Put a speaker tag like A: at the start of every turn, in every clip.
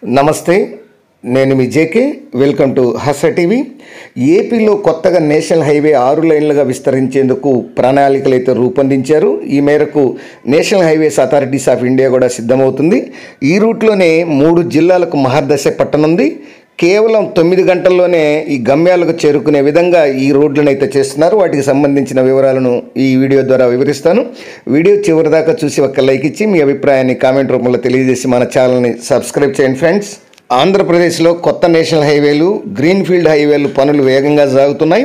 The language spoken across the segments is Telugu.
A: నమస్తే, నేను మీ JK. Welcome to Harsha TV. ఏపీలో కొత్తగా నేషనల్ హైవే 6 లైన్లుగా విస్తరించేందుకు ప్రణాళికలు అయితే రూపొందించారు. ఈ మేరకు national highways authorities of India కూడా సిద్ధమవుతుంది. ఈ రూట్లోనే 3 జిల్లాలకు మహర్దశ పట్టనుంది. కేవలం 9 గంటల్లోనే ఈ గమ్యాలకు చేరుకునే విధంగా ఈ రోడ్లను అయితే చేస్తున్నారు. వాటికి సంబంధించిన వివరాలను ఈ వీడియో ద్వారా వివరిస్తాను. వీడియో చివరి దాకా చూసి ఒక లైక్ ఇచ్చి మీ అభిప్రాయాన్ని కామెంట్ రూపంలో తెలియజేసి మన ఛానల్ని సబ్స్క్రైబ్ చేయండి ఫ్రెండ్స్. ఆంధ్రప్రదేశ్లో కొత్త నేషనల్ హైవేలు, గ్రీన్ఫీల్డ్ హైవేలు పనులు వేగంగా సాగుతున్నాయి.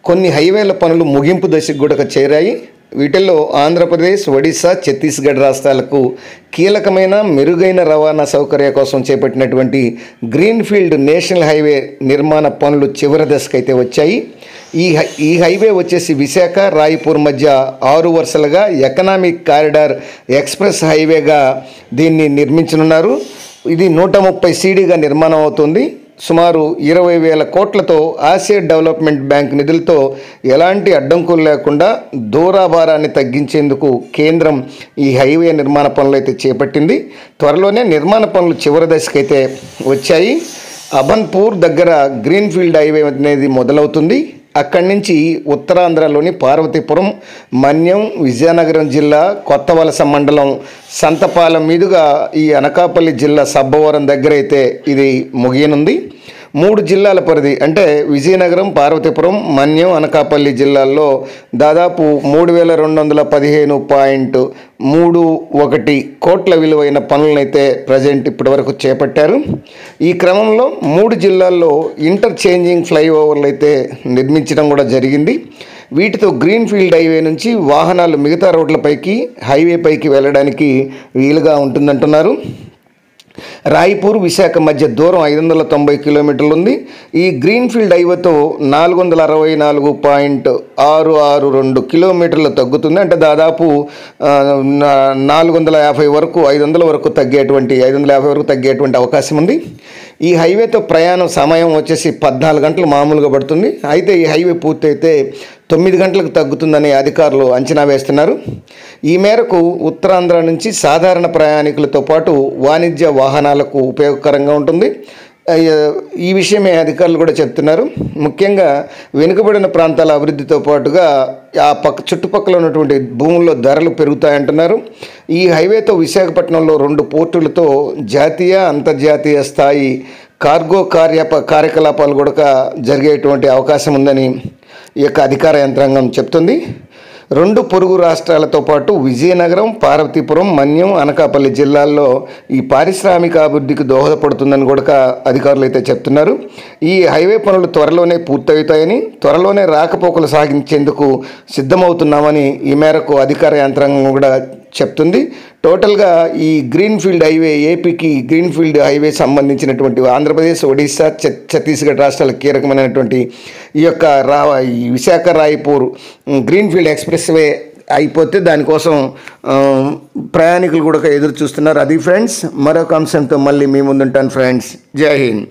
A: కొన్ని హైవేల పనులు ముగింపు దశకు కూడా చేరాయి. వీటిల్లో ఆంధ్రప్రదేశ్, ఒడిశా, ఛత్తీస్గఢ్ రాష్ట్రాలకు కీలకమైన మెరుగైన రవాణా సౌకర్యం కోసం చేపట్టినటువంటి గ్రీన్ఫీల్డ్ నేషనల్ హైవే నిర్మాణ పనులు చివరి దశకైతే వచ్చాయి. ఈ హైవే వచ్చేసి విశాఖ, రాయపూర్ మధ్య 6 వరుసలుగా ఎకనామిక్ కారిడార్ ఎక్స్ప్రెస్ హైవేగా దీన్ని నిర్మించనున్నారు. ఇది 130 సీడీగా నిర్మాణం అవుతుంది. సుమారు 20,000 కోట్లతో ఆసియా డెవలప్మెంట్ బ్యాంక్ నిధులతో ఎలాంటి అడ్డంకులు లేకుండా దూరాభారాన్ని తగ్గించేందుకు కేంద్రం ఈ హైవే నిర్మాణ పనులు అయితే చేపట్టింది. త్వరలోనే నిర్మాణ పనులు చివరి దశకైతే వచ్చాయి. అభన్పూర్ దగ్గర గ్రీన్ఫీల్డ్ హైవే అనేది మొదలవుతుంది. అక్కడి నుంచి ఉత్తరాంధ్రలోని పార్వతీపురం, మన్యం, విజయనగరం జిల్లా కొత్తవలస మండలం సంతపాలెం మీదుగా ఈ అనకాపల్లి జిల్లా సబ్బవరం దగ్గర అయితే ఇది ముగియనుంది. 3 జిల్లాల పరిధి అంటే విజయనగరం, పార్వతీపురం, మన్యం, అనకాపల్లి జిల్లాల్లో దాదాపు 3,215.31 కోట్ల విలువైన పనులనైతే ప్రజెంట్ ఇప్పటివరకు చేపట్టారు. ఈ క్రమంలో 3 జిల్లాల్లో ఇంటర్చేంజింగ్ ఫ్లైఓవర్లు అయితే నిర్మించడం కూడా జరిగింది. వీటితో గ్రీన్ఫీల్డ్ హైవే నుంచి వాహనాలు మిగతా రోడ్లపైకి, హైవే పైకి వెళ్ళడానికి వీలుగా ఉంటుందంటున్నారు. రాయపూర్, విశాఖ మధ్య దూరం 590 కిలోమీటర్లు ఉంది. ఈ గ్రీన్ఫీల్డ్ హైవేతో 464.662 కిలోమీటర్లు తగ్గుతుంది. అంటే దాదాపు 450 వరకు 500 వరకు తగ్గేటువంటి అవకాశం ఉంది. ఈ హైవేతో ప్రయాణం సమయం వచ్చేసి 14 గంటలు మామూలుగా పడుతుంది. అయితే ఈ హైవే పూర్తయితే 9 గంటలకు తగ్గుతుందని అధికారులు అంచనా వేస్తున్నారు. ఈ మేరకు ఉత్తరాంధ్ర నుంచి సాధారణ ప్రయాణికులతో పాటు వాణిజ్య వాహనాలకు ఉపయోగకరంగా ఉంటుంది. ఈ విషయమే అధికారులు కూడా చెప్తున్నారు. ముఖ్యంగా వెనుకబడిన ప్రాంతాల అభివృద్ధితో పాటుగా ఆ చుట్టుపక్కల ఉన్నటువంటి భూముల్లో ధరలు పెరుగుతాయంటున్నారు. ఈ హైవేతో విశాఖపట్నంలో 2 పోర్టులతో జాతీయ, అంతర్జాతీయ స్థాయి కార్గో కార్యకలాపాలు కూడా జరిగేటువంటి అవకాశం ఉందని ఈ యొక్క అధికార యంత్రాంగం చెప్తుంది. 2 పొరుగు రాష్ట్రాలతో పాటు విజయనగరం, పార్వతీపురం, మన్యం, అనకాపల్లి జిల్లాల్లో ఈ పారిశ్రామిక అభివృద్ధికి దోహదపడుతుందని కూడా అధికారులు అయితే చెప్తున్నారు. ఈ హైవే పనులు త్వరలోనే పూర్తవుతాయని, త్వరలోనే రాకపోకలు సాగించేందుకు సిద్ధమవుతున్నామని ఈ మేరకు అధికార యంత్రాంగం కూడా చెప్తుంది. టోటల్గా ఈ గ్రీన్ఫీల్డ్ హైవే ఏపీకి గ్రీన్ఫీల్డ్ హైవే సంబంధించినటువంటి ఆంధ్రప్రదేశ్, ఒడిశా, ఛత్తీస్గఢ్ రాష్ట్రాలకు కీలకమైనటువంటి ఈ యొక్క Visakha, Raipur greenfield express way అయిపోతే దానికోసం ప్రయాణికులు కూడా ఎదురు చూస్తున్నారు. అది ఫ్రెండ్స్, మరొక అంశంతో మళ్ళీ మీ ముందుంటాను ఫ్రెండ్స్. జై హింద్.